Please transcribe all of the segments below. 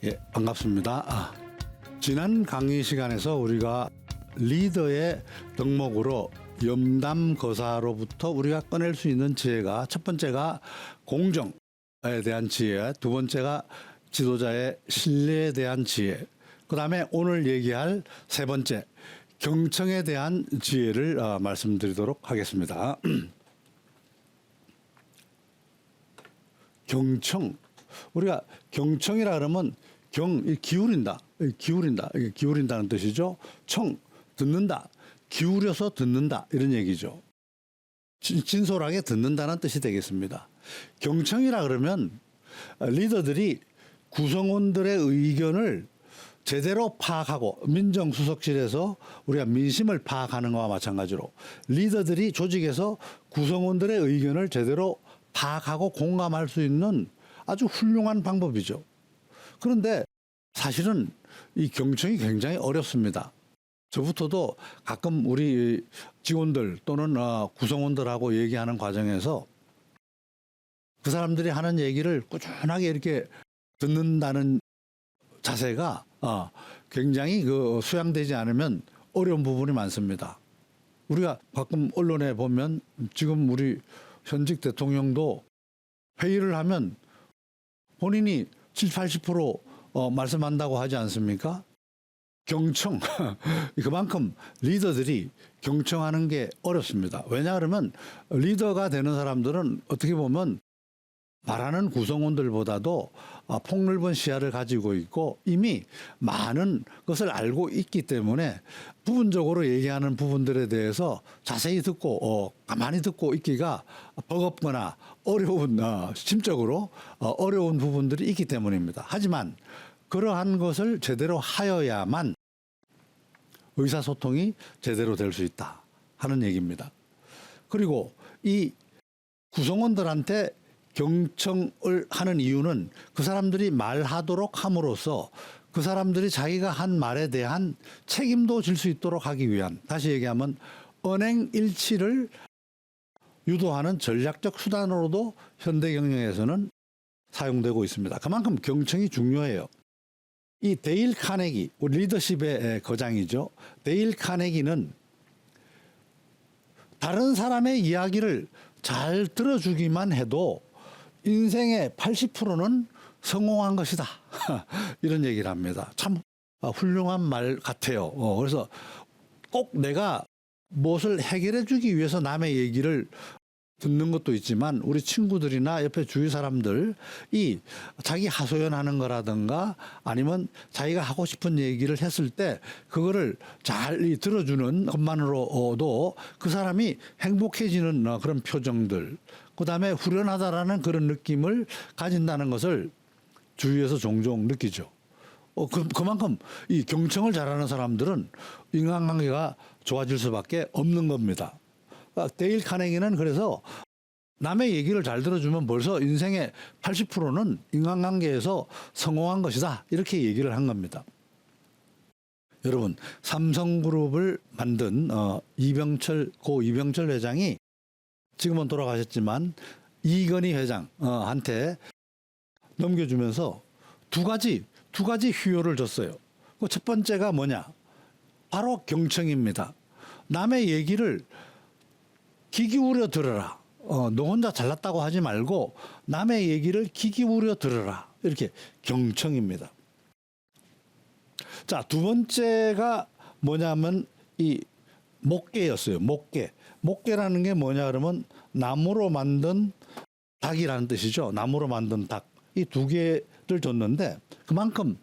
예, 반갑습니다. 지난 강의 시간에서 우리가 리더의 덕목으로 염담거사로부터 우리가 꺼낼 수 있는 지혜가, 첫 번째가 공정에 대한 지혜, 두 번째가 지도자의 신뢰에 대한 지혜, 그 다음에 오늘 얘기할 세 번째 경청에 대한 지혜를 말씀드리도록 하겠습니다. 경청, 우리가 경청이라 그러면 기울인다는 뜻이죠. 청, 듣는다, 기울여서 듣는다, 이런 얘기죠. 진솔하게 듣는다는 뜻이 되겠습니다. 경청이라 그러면 리더들이 구성원들의 의견을 제대로 파악하고, 민정수석실에서 우리가 민심을 파악하는 것과 마찬가지로 리더들이 조직에서 구성원들의 의견을 제대로 파악하고 공감할 수 있는 아주 훌륭한 방법이죠. 그런데 사실은 이 경청이 굉장히 어렵습니다. 저부터도 가끔 우리 직원들 또는 구성원들하고 얘기하는 과정에서 그 사람들이 하는 얘기를 꾸준하게 이렇게 듣는다는 자세가 굉장히 수양되지 않으면 어려운 부분이 많습니다. 우리가 가끔 언론에 보면 지금 우리 현직 대통령도 회의를 하면 본인이 70, 80% 말씀한다고 하지 않습니까? 경청, 그만큼 리더들이 경청하는 게 어렵습니다. 왜냐 그러면 리더가 되는 사람들은 어떻게 보면 말하는 구성원들보다도 폭넓은 시야를 가지고 있고 이미 많은 것을 알고 있기 때문에 부분적으로 얘기하는 부분들에 대해서 자세히 듣고 가만히 듣고 있기가 버겁거나 어려운, 심적으로 어려운 부분들이 있기 때문입니다. 하지만 그러한 것을 제대로 하여야만 의사소통이 제대로 될 수 있다 하는 얘기입니다. 그리고 이 구성원들한테 경청을 하는 이유는 그 사람들이 말하도록 함으로써 그 사람들이 자기가 한 말에 대한 책임도 질 수 있도록 하기 위한, 다시 얘기하면 언행일치를 유도하는 전략적 수단으로도 현대 경영에서는 사용되고 있습니다. 그만큼 경청이 중요해요. 이 데일 카네기, 우리 리더십의 거장이죠. 데일 카네기는 다른 사람의 이야기를 잘 들어주기만 해도 인생의 80%는 성공한 것이다. 이런 얘기를 합니다. 참 훌륭한 말 같아요. 그래서 꼭 내가 무엇을 해결해 주기 위해서 남의 얘기를 듣는 것도 있지만 우리 친구들이나 옆에 주위 사람들 이 자기 하소연하는 거라든가 아니면 자기가 하고 싶은 얘기를 했을 때 그거를 잘 들어주는 것만으로도 그 사람이 행복해지는 그런 표정들, 그다음에 후련하다라는 그런 느낌을 가진다는 것을 주위에서 종종 느끼죠. 그만큼 이 경청을 잘하는 사람들은 인간관계가 좋아질 수밖에 없는 겁니다. 데일 카네기는 그래서 남의 얘기를 잘 들어주면 벌써 인생의 80%는 인간관계에서 성공한 것이다, 이렇게 얘기를 한 겁니다. 여러분, 삼성그룹을 만든 고 이병철 회장이 지금은 돌아가셨지만 이건희 회장한테 넘겨주면서 두 가지 휴요를 줬어요. 첫 번째가 뭐냐? 바로 경청입니다. 남의 얘기를 귀 기울여 들어라. 너 혼자 잘났다고 하지 말고 남의 얘기를 귀 기울여 들어라. 이렇게 경청입니다. 자, 두 번째가 뭐냐면 이 목계였어요. 목계라는 게 뭐냐 그러면 나무로 만든 닭이라는 뜻이죠. 나무로 만든 닭. 이 두 개를 줬는데 그만큼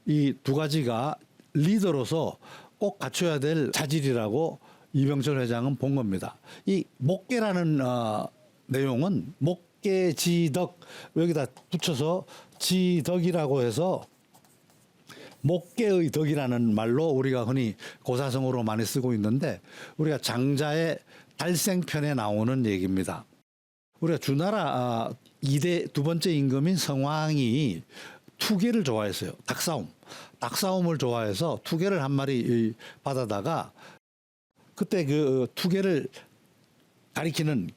이 두 가지가 리더로서 꼭 갖춰야 될 자질이라고 이병철 회장은 본 겁니다. 이 목계라는 내용은 목계지덕, 여기다 붙여서 지덕이라고 해서 목계의 덕이라는 말로 우리가 흔히 고사성어로 많이 쓰고 있는데 우리가 장자의 달생편에 나오는 얘기입니다. 우리가 주나라 2대 두 번째 임금인 성왕이 투개를 좋아했어요. 닭싸움을 좋아해서 투개를 한 마리 받아다가 그때 그 투개를 가리키는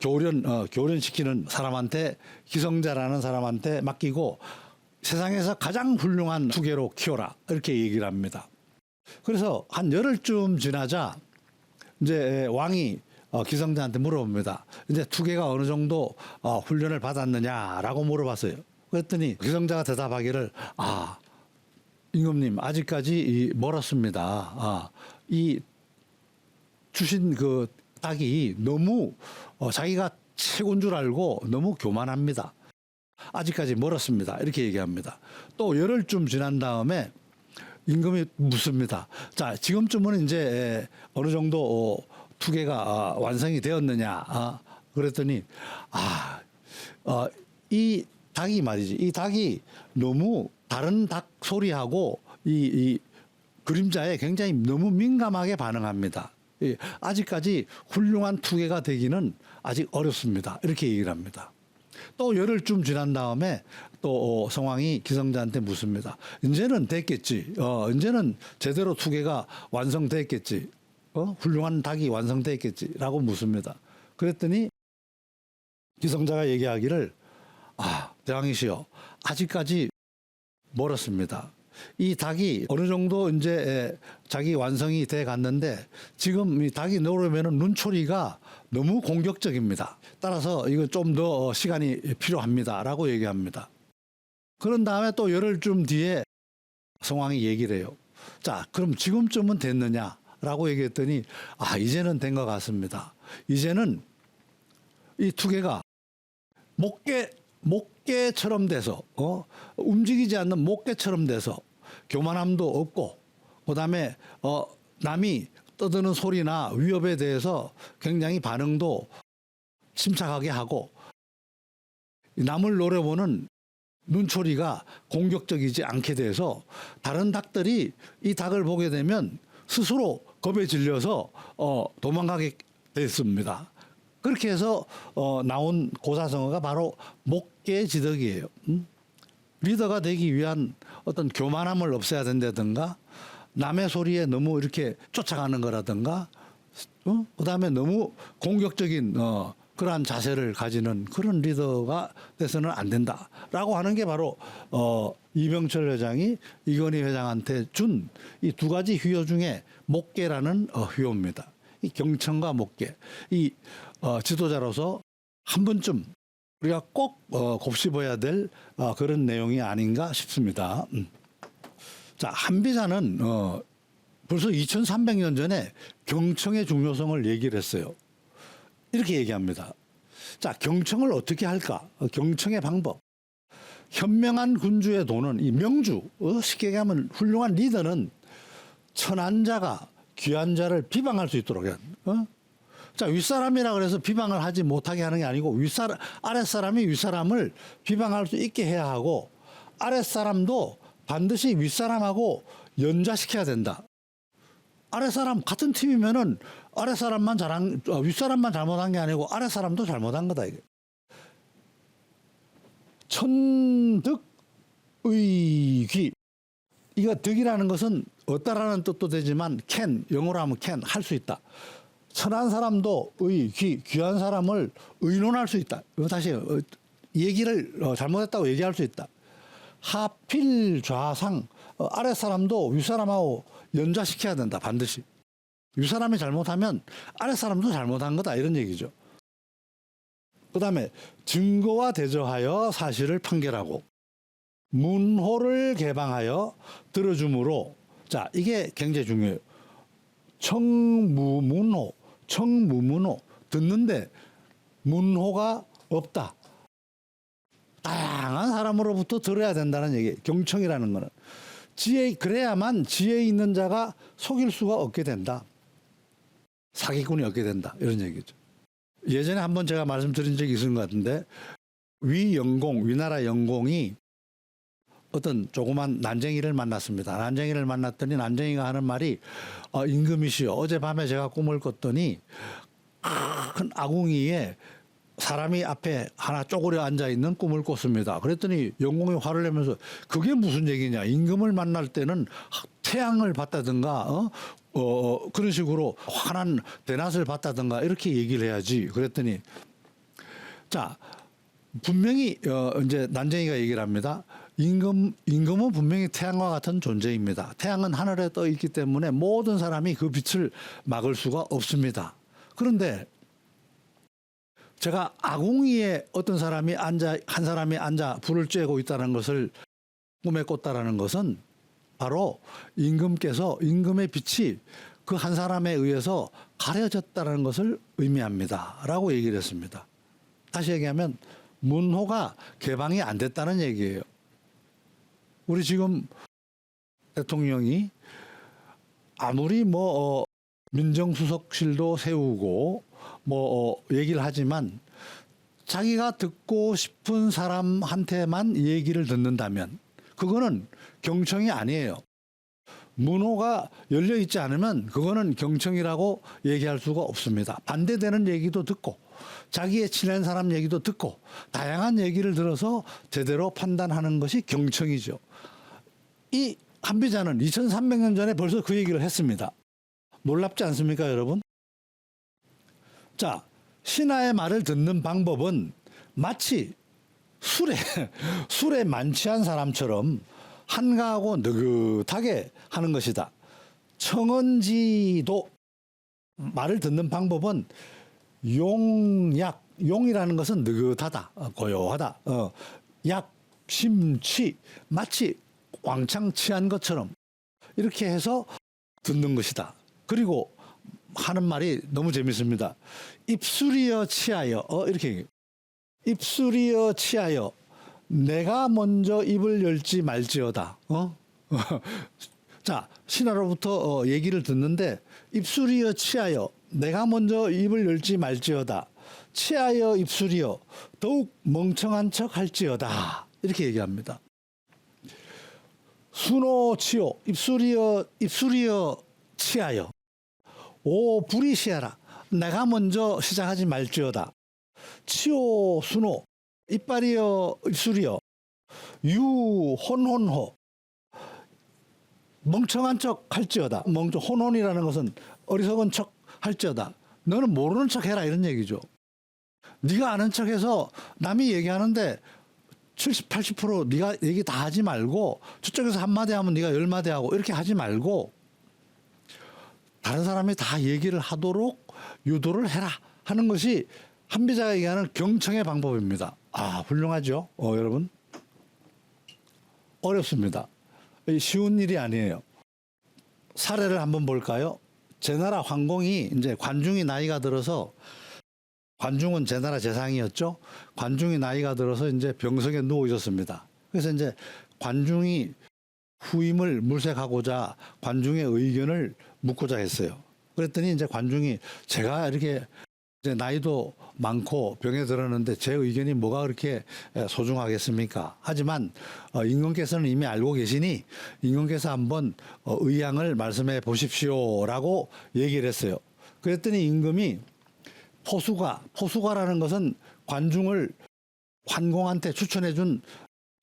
교련시키는 사람한테, 기성자라는 사람한테 맡기고 세상에서 가장 훌륭한 투개로 키워라 이렇게 얘기를 합니다. 그래서 한 열흘쯤 지나자 이제 왕이 기성자한테 물어봅니다. 이제 투개가 어느 정도 훈련을 받았느냐라고 물어봤어요. 그랬더니 기성자가 대답하기를 임금님 아직까지 멀었습니다. 이 주신 그 닭이 너무 자기가 최고인 줄 알고 너무 교만합니다. 아직까지 멀었습니다. 이렇게 얘기합니다. 또 열흘쯤 지난 다음에 임금이 묻습니다. 자, 지금쯤은 이제 어느 정도 투개가 완성이 되었느냐. 그랬더니 이 닭이 말이지. 이 닭이 너무 다른 닭 소리하고 이 그림자에 굉장히 너무 민감하게 반응합니다. 아직까지 훌륭한 투개가 되기는 아직 어렵습니다. 이렇게 얘기를 합니다. 또 열흘쯤 지난 다음에 또 성왕이 기성자한테 묻습니다. 이제는 됐겠지. 이제는 제대로 투개가 완성됐겠지. 훌륭한 닭이 완성됐겠지라고 묻습니다. 그랬더니 기성자가 얘기하기를 대왕이시여 아직까지 멀었습니다. 이 닭이 어느 정도 이제 자기 완성이 돼 갔는데 지금 이 닭이 나오려면 눈초리가 너무 공격적입니다. 따라서 이거 좀 더 시간이 필요합니다라고 얘기합니다. 그런 다음에 또 열흘쯤 뒤에 성왕이 얘기를 해요. 자, 그럼 지금쯤은 됐느냐라고 얘기했더니 이제는 된 것 같습니다. 이제는 이 투개가 목개처럼 돼서 움직이지 않는 목개처럼 돼서 교만함도 없고 그다음에 남이 떠드는 소리나 위협에 대해서 굉장히 반응도 침착하게 하고 남을 노려보는 눈초리가 공격적이지 않게 돼서 다른 닭들이 이 닭을 보게 되면 스스로 겁에 질려서 도망가게 됐습니다. 그렇게 해서 나온 고사성어가 바로 목개지덕이에요. 리더가 되기 위한 어떤 교만함을 없애야 된다든가 남의 소리에 너무 이렇게 쫓아가는 거라든가 그다음에 너무 공격적인 그러한 자세를 가지는 그런 리더가 돼서는 안 된다라고 하는 게 바로 이병철 회장이 이건희 회장한테 준 이 두 가지 휴여 중에 목개라는 휴여입니다. 이 경청과 목개. 이 지도자로서 한 번쯤 우리가 꼭 곱씹어야 될 그런 내용이 아닌가 싶습니다. 자, 한비자는 벌써 2300년 전에 경청의 중요성을 얘기를 했어요. 이렇게 얘기합니다. 자, 경청을 어떻게 할까? 경청의 방법. 현명한 군주의 도는 이 명주, 쉽게 얘기하면 훌륭한 리더는 천한 자가 귀한 자를 비방할 수 있도록 해야 자, 윗사람이라 그래서 비방을 하지 못하게 하는 게 아니고 아랫사람이 윗사람을 비방할 수 있게 해야 하고 아랫사람도 반드시 윗사람하고 연좌시켜야 된다. 아랫사람 같은 팀이면은 아랫사람만 윗사람만 잘못한 게 아니고 아랫사람도 잘못한 거다 이게. 천득의귀. 이거 득이라는 것은 없다라는 뜻도 되지만 영어로 하면 할 수 있다. 천한 사람도 귀한 사람을 의논할 수 있다. 다시 얘기를 잘못했다고 얘기할 수 있다. 하필 좌상 아랫사람도 윗사람하고 연좌시켜야 된다. 반드시. 윗사람이 잘못하면 아랫사람도 잘못한 거다. 이런 얘기죠. 그 다음에 증거와 대조하여 사실을 판결하고 문호를 개방하여 들어줌으로 자, 이게 굉장히 중요해요. 청무문호 듣는데 문호가 없다. 다양한 사람으로부터 들어야 된다는 얘기. 경청이라는 거는 그래야만 지혜 있는 자가 속일 수가 없게 된다. 사기꾼이 없게 된다. 이런 얘기죠. 예전에 한번 제가 말씀드린 적이 있는 것 같은데 위나라 영공이 어떤 조그만 난쟁이를 만났습니다. 난쟁이를 만났더니 난쟁이가 하는 말이 임금이시여 어젯밤에 제가 꿈을 꿨더니 큰 아궁이에 사람이 앞에 하나 쪼그려 앉아있는 꿈을 꿨습니다. 그랬더니 영공이 화를 내면서 그게 무슨 얘기냐. 임금을 만날 때는 태양을 봤다든가 그런 식으로 환한 대낮을 봤다든가 이렇게 얘기를 해야지. 그랬더니 자 분명히 이제 난쟁이가 얘기를 합니다. 임금은 분명히 태양과 같은 존재입니다. 태양은 하늘에 떠 있기 때문에 모든 사람이 그 빛을 막을 수가 없습니다. 그런데 제가 아궁이에 어떤 사람이 한 사람이 앉아 불을 쬐고 있다는 것을 꿈에 꿨다라는 것은 바로 임금의 빛이 그 한 사람에 의해서 가려졌다는 것을 의미합니다. 라고 얘기를 했습니다. 다시 얘기하면 문호가 개방이 안 됐다는 얘기예요. 우리 지금 대통령이 아무리 민정수석실도 세우고 얘기를 하지만 자기가 듣고 싶은 사람한테만 얘기를 듣는다면 그거는 경청이 아니에요. 문호가 열려 있지 않으면 그거는 경청이라고 얘기할 수가 없습니다. 반대되는 얘기도 듣고 자기의 친한 사람 얘기도 듣고 다양한 얘기를 들어서 제대로 판단하는 것이 경청이죠. 이 한비자는 2300년 전에 벌써 그 얘기를 했습니다. 놀랍지 않습니까, 여러분? 자, 신하의 말을 듣는 방법은 마치 술에 만취한 사람처럼 한가하고 느긋하게 하는 것이다. 청은지도 말을 듣는 방법은 용이라는 것은 느긋하다, 고요하다. 심취, 마치 왕창 취한 것처럼 이렇게 해서 듣는 것이다. 그리고 하는 말이 너무 재밌습니다. 입술이여 치하여 이렇게 입술이여 치하여 내가 먼저 입을 열지 말지어다. 자, 신하로부터 얘기를 듣는데 입술이여 치하여 내가 먼저 입을 열지 말지어다. 치하여 입술이여 더욱 멍청한 척 할지어다. 이렇게 얘기합니다. 순호치요 입술이여 치하여 오 불이시하라 내가 먼저 시작하지 말지어다. 치오 순호 이빨이여 입술이여 유 혼혼호 멍청한 척 할지어다. 혼혼이라는 것은 어리석은 척 할지어다. 너는 모르는 척 해라 이런 얘기죠. 네가 아는 척해서 남이 얘기하는데 70, 80% 네가 얘기 다 하지 말고 저쪽에서 한마디 하면 네가 10마디 하고 이렇게 하지 말고 다른 사람이 다 얘기를 하도록 유도를 해라 하는 것이 한비자가 얘기하는 경청의 방법입니다. 아, 훌륭하죠? 여러분? 어렵습니다. 쉬운 일이 아니에요. 사례를 한번 볼까요? 제나라 황공이 이제 관중이 나이가 들어서 관중은 제나라 재상이었죠. 관중이 나이가 들어서 이제 병석에 누워 있었습니다. 그래서 이제 관중이 후임을 물색하고자 관중의 의견을 묻고자 했어요. 그랬더니 이제 관중이 제가 이렇게 이제 나이도 많고 병에 들었는데 제 의견이 뭐가 그렇게 소중하겠습니까? 하지만 임금께서는 이미 알고 계시니 임금께서 한번 의향을 말씀해 보십시오라고 얘기를 했어요. 그랬더니 임금이 포수가라는 것은 관중을 관공한테 추천해 준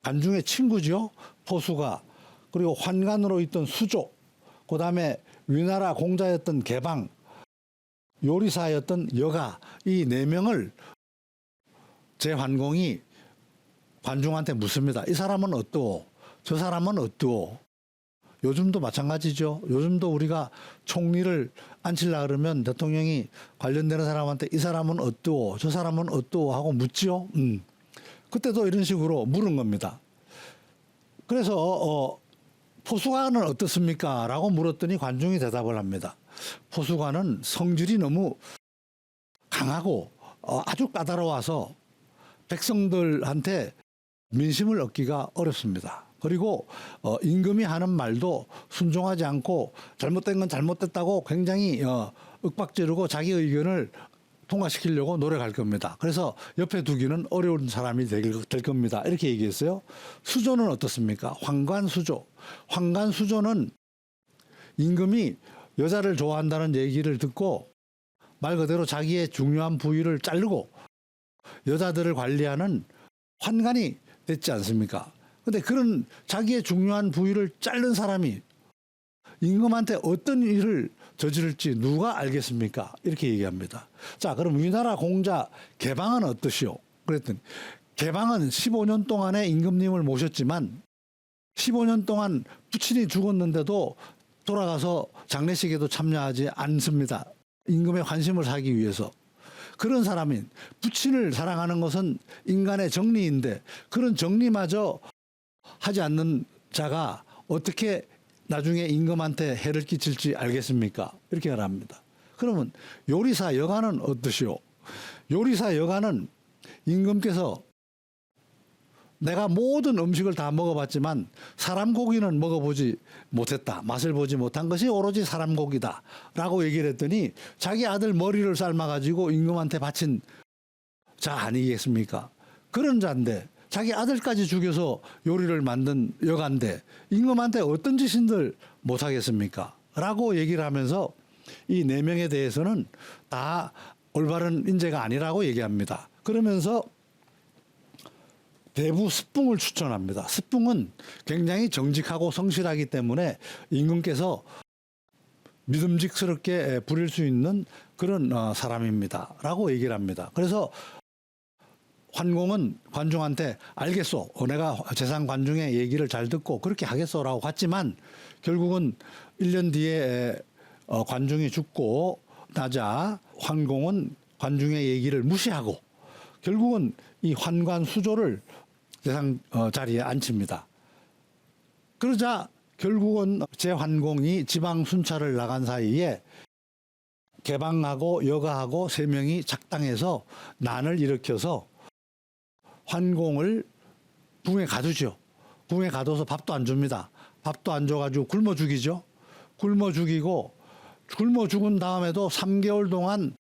관중의 친구죠. 포수가. 그리고 환관으로 있던 수조. 그다음에 위나라 공자였던 개방. 요리사였던 여가. 이 4명을 제환공이 관중한테 묻습니다. 이 사람은 어떠오? 저 사람은 어떠오? 요즘도 마찬가지죠. 요즘도 우리가 총리를 앉히려고 그러면 대통령이 관련되는 사람한테 이 사람은 어떠오? 저 사람은 어떠오? 하고 묻죠. 그때도 이런 식으로 물은 겁니다. 그래서 포수관은 어떻습니까? 라고 물었더니 관중이 대답을 합니다. 포수관은 성질이 너무 강하고 아주 까다로워서 백성들한테 민심을 얻기가 어렵습니다. 그리고 임금이 하는 말도 순종하지 않고 잘못된 건 잘못됐다고 굉장히 윽박지르고 자기 의견을 통과시키려고 노력할 겁니다. 그래서 옆에 두기는 어려운 사람이 될 겁니다. 이렇게 얘기했어요. 수조는 어떻습니까? 황관수조. 황관수조는 임금이 여자를 좋아한다는 얘기를 듣고 말 그대로 자기의 중요한 부위를 자르고 여자들을 관리하는 환관이 됐지 않습니까? 근데 그런 자기의 중요한 부위를 자른 사람이 임금한테 어떤 일을 저지를지 누가 알겠습니까? 이렇게 얘기합니다. 자, 그럼 위나라 공자 개방은 어떠시오? 그랬더니 개방은 15년 동안에 임금님을 모셨지만 15년 동안 부친이 죽었는데도 돌아가서 장례식에도 참여하지 않습니다. 임금의 관심을 사기 위해서. 그런 사람인 부친을 사랑하는 것은 인간의 정리인데 그런 정리마저 하지 않는 자가 어떻게 나중에 임금한테 해를 끼칠지 알겠습니까? 이렇게 말합니다. 그러면 요리사 여간은 어떠시오? 요리사 여간은 임금께서 내가 모든 음식을 다 먹어봤지만 사람 고기는 먹어보지 못했다. 맛을 보지 못한 것이 오로지 사람 고기다. 라고 얘기를 했더니 자기 아들 머리를 삶아가지고 임금한테 바친 자 아니겠습니까? 그런 자인데 자기 아들까지 죽여서 요리를 만든 여간데 임금한테 어떤 짓인들 못하겠습니까? 라고 얘기를 하면서 이 4명에 대해서는 다 올바른 인재가 아니라고 얘기합니다. 그러면서 대부 스풍을 추천합니다. 스풍은 굉장히 정직하고 성실하기 때문에 임금께서 믿음직스럽게 부릴 수 있는 그런 사람입니다. 라고 얘기를 합니다. 그래서 환공은 관중한테 알겠소. 내가 재상 관중의 얘기를 잘 듣고 그렇게 하겠소라고 갔지만 결국은 1년 뒤에 관중이 죽고 나자 환공은 관중의 얘기를 무시하고 결국은 이 환관 수조를 재상 자리에 앉힙니다. 그러자 결국은 제환공이 지방 순찰을 나간 사이에 개방하고 여가하고 3명이 작당해서 난을 일으켜서 환공을 궁에 가두죠. 궁에 가둬서 밥도 안 줍니다. 밥도 안 줘가지고 굶어 죽이죠. 굶어 죽이고 굶어 죽은 다음에도 3개월 동안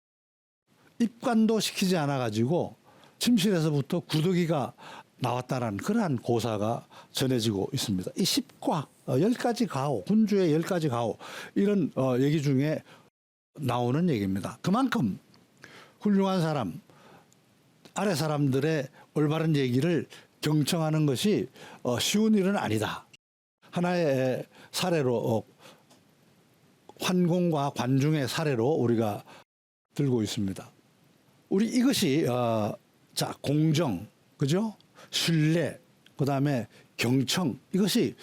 입관도 시키지 않아가지고 침실에서부터 구더기가 나왔다라는 그러한 고사가 전해지고 있습니다. 이 10과 10가지 가오, 군주의 10가지 가오 이런 얘기 중에 나오는 얘기입니다. 그만큼 훌륭한 사람, 아래 사람들의 올바른 얘기를 경청하는 것이 쉬운 일은 아니다. 하나의 사례로 환공과 관중의 사례로 우리가 들고 있습니다. 우리 이것이 자 공정, 그죠? 신뢰, 그다음에 경청 이것이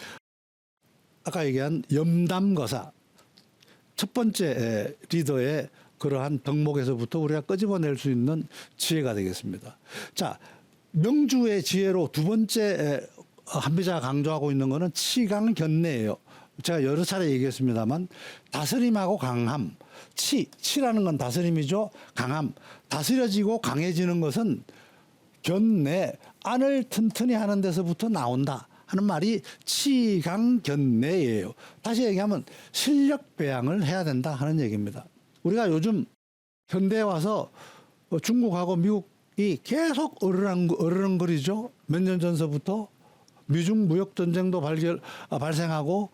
아까 얘기한 염담거사 첫 번째 리더의 그러한 덕목에서부터 우리가 끄집어낼 수 있는 지혜가 되겠습니다. 자, 명주의 지혜로 두 번째 한비자가 강조하고 있는 것은 치강견내예요. 제가 여러 차례 얘기했습니다만 다스림하고 강함, 치라는 건 다스림이죠. 강함, 다스려지고 강해지는 것은 견내, 안을 튼튼히 하는 데서부터 나온다 하는 말이 치강견내예요. 다시 얘기하면 실력 배양을 해야 된다 하는 얘기입니다. 우리가 요즘 현대에 와서 중국하고 미국이 계속 어르렁거리죠. 몇 년 전서부터 미중 무역 전쟁도 발생하고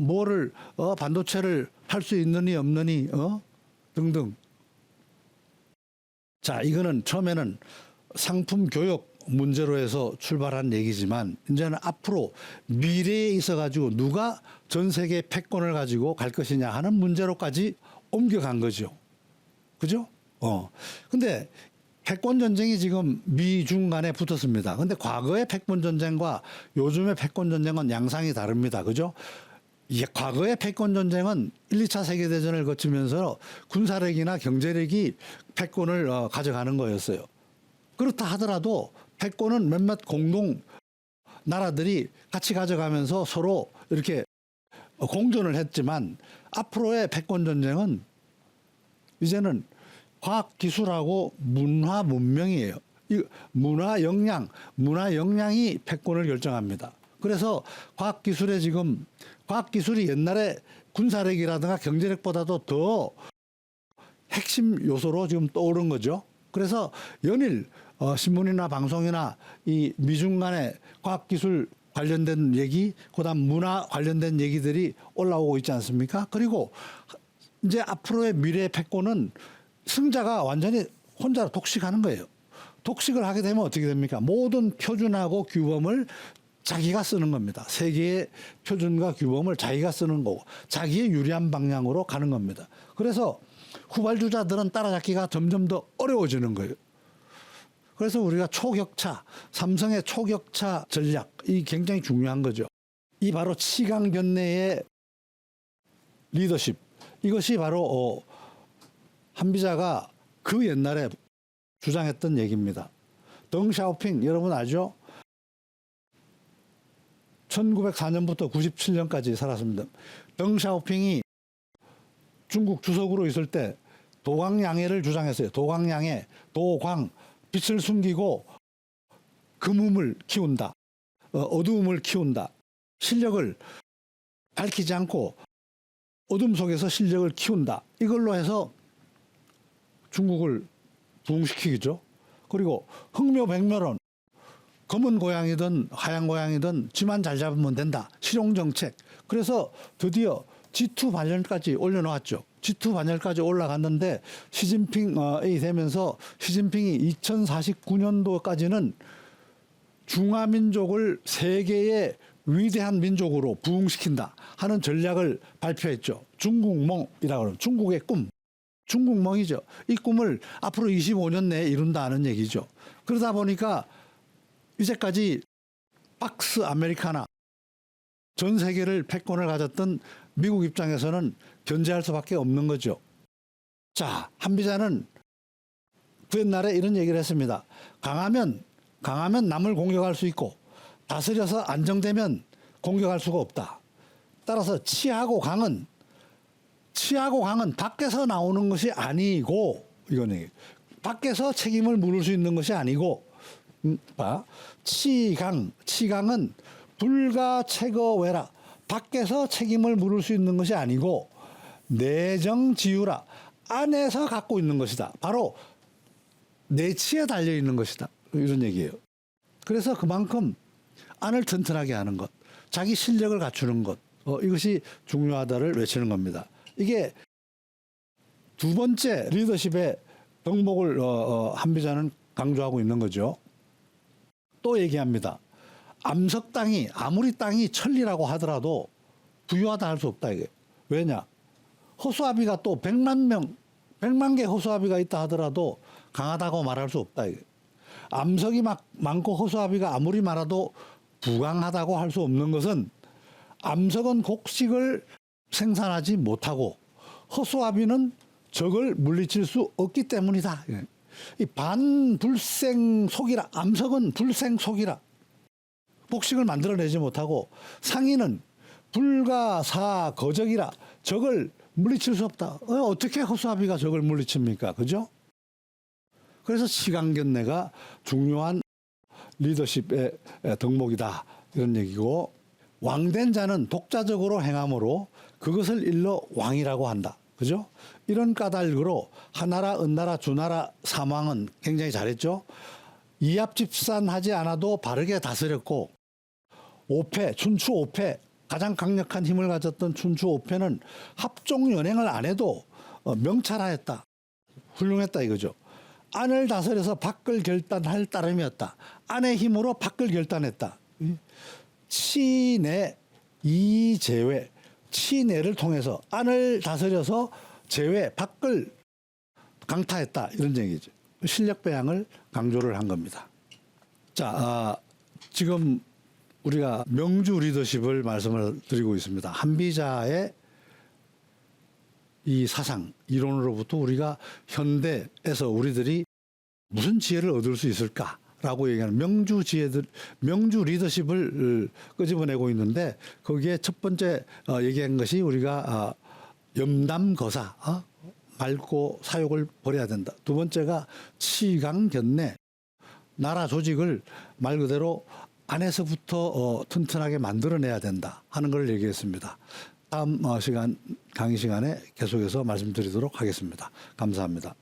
뭐를 반도체를 할 수 있느니 없느니 등등. 자, 이거는 처음에는 상품 교육 문제로 해서 출발한 얘기지만 이제는 앞으로 미래에 있어 가지고 누가 전 세계 패권을 가지고 갈 것이냐 하는 문제로까지 옮겨간 거죠. 그죠? 근데 패권 전쟁이 지금 미중 간에 붙었습니다. 근데 과거의 패권 전쟁과 요즘의 패권 전쟁은 양상이 다릅니다. 그죠? 과거의 패권 전쟁은 1, 2차 세계대전을 거치면서 군사력이나 경제력이 패권을 가져가는 거였어요. 그렇다 하더라도 패권은 몇몇 공동 나라들이 같이 가져가면서 서로 이렇게 공존을 했지만 앞으로의 패권 전쟁은 이제는 과학 과학기술하고 문화문명이에요. 이 문화 역량이 패권을 결정합니다. 그래서 과학기술에 지금 과학기술이 옛날에 군사력이라든가 경제력보다도 더 핵심 요소로 지금 떠오른 거죠. 그래서 연일 신문이나 방송이나 이 미중 간의 과학기술 관련된 얘기, 그다음 문화 관련된 얘기들이 올라오고 있지 않습니까? 그리고 이제 앞으로의 미래 패권은 승자가 완전히 혼자 독식하는 거예요. 독식을 하게 되면 어떻게 됩니까? 모든 표준하고 규범을 자기가 쓰는 겁니다. 세계의 표준과 규범을 자기가 쓰는 거고 자기의 유리한 방향으로 가는 겁니다. 그래서 후발주자들은 따라잡기가 점점 더 어려워지는 거예요. 그래서 우리가 초격차, 삼성의 초격차 전략, 이 굉장히 중요한 거죠. 이 바로 치강견내의 리더십, 이것이 바로 한비자가 그 옛날에 주장했던 얘기입니다. 덩샤오핑 여러분 알죠? 1904년부터 97년까지 살았습니다. 덩샤오핑이 중국 주석으로 있을 때 도광양해를 주장했어요. 도광양해, 도광, 빛을 숨기고 금음을 키운다. 어두움을 키운다. 실력을 밝히지 않고 어둠 속에서 실력을 키운다. 이걸로 해서 중국을 부흥시키겠죠. 그리고 흥묘백묘론, 검은 고양이든 하얀 고양이든 쥐만 잘 잡으면 된다. 실용정책. 그래서 드디어 G2 반열까지 올려놓았죠. G2 반열까지 올라갔는데 시진핑이 되면서 시진핑이 2049년도까지는 중화민족을 세계의 위대한 민족으로 부흥시킨다 하는 전략을 발표했죠. 중국몽이라고 하는 중국의 꿈. 중국몽이죠. 이 꿈을 앞으로 25년 내에 이룬다는 얘기죠. 그러다 보니까 이제까지 박스 아메리카나 전 세계를 패권을 가졌던 미국 입장에서는 견제할 수밖에 없는 거죠. 자, 한비자는 그 옛날에 이런 얘기를 했습니다. 강하면 남을 공격할 수 있고 다스려서 안정되면 공격할 수가 없다. 따라서 치하고 강은 밖에서 나오는 것이 아니고, 이거는 밖에서 책임을 물을 수 있는 것이 아니고, 치강은 불가체거외라. 밖에서 책임을 물을 수 있는 것이 아니고 내정지유라. 안에서 갖고 있는 것이다. 바로 내치에 달려 있는 것이다. 이런 얘기예요. 그래서 그만큼 안을 튼튼하게 하는 것, 자기 실력을 갖추는 것, 이것이 중요하다를 외치는 겁니다. 이게 두 번째 리더십의 덕목을 한비자는 강조하고 있는 거죠. 또 얘기합니다. 암석 땅이 아무리 땅이 천리라고 하더라도 부유하다 할 수 없다 이게. 왜냐? 허수아비가 또 100만 개 허수아비가 있다 하더라도 강하다고 말할 수 없다 이게. 암석이 많고 허수아비가 아무리 많아도 부강하다고 할 수 없는 것은 암석은 곡식을 생산하지 못하고 허수아비는 적을 물리칠 수 없기 때문이다. 이 반불생속이라. 암석은 불생속이라. 곡식을 만들어내지 못하고 상인은 불가사거적이라. 적을 물리칠 수 없다. 어떻게 허수아비가 적을 물리칩니까? 그죠? 그래서 치강견내가 중요한 리더십의 덕목이다. 이런 얘기고, 왕된 자는 독자적으로 행함으로 그것을 일러 왕이라고 한다. 그죠? 이런 까닭으로 하나라, 은나라, 주나라, 삼왕은 굉장히 잘했죠. 이합집산하지 않아도 바르게 다스렸고, 춘추 5패, 가장 강력한 힘을 가졌던 춘추 5패는 합종연행을 안 해도 명찰하였다. 훌륭했다 이거죠. 안을 다스려서 밖을 결단할 따름이었다. 안의 힘으로 밖을 결단했다. 치내 이제외, 치내를 통해서 안을 다스려서 제외, 밖을 강타했다. 이런 얘기죠. 실력 배양을 강조를 한 겁니다. 자, 지금 우리가 명주 리더십을 말씀을 드리고 있습니다. 한비자의 이 사상, 이론으로부터 우리가 현대에서 우리들이 무슨 지혜를 얻을 수 있을까라고 얘기하는 명주 리더십을 끄집어내고 있는데, 거기에 첫 번째 얘기한 것이 우리가 염담거사, 맑고 사욕을 버려야 된다. 두 번째가 치강견내, 나라 조직을 말 그대로 안에서부터 튼튼하게 만들어내야 된다 하는 걸 얘기했습니다. 다음 강의 시간에 계속해서 말씀드리도록 하겠습니다. 감사합니다.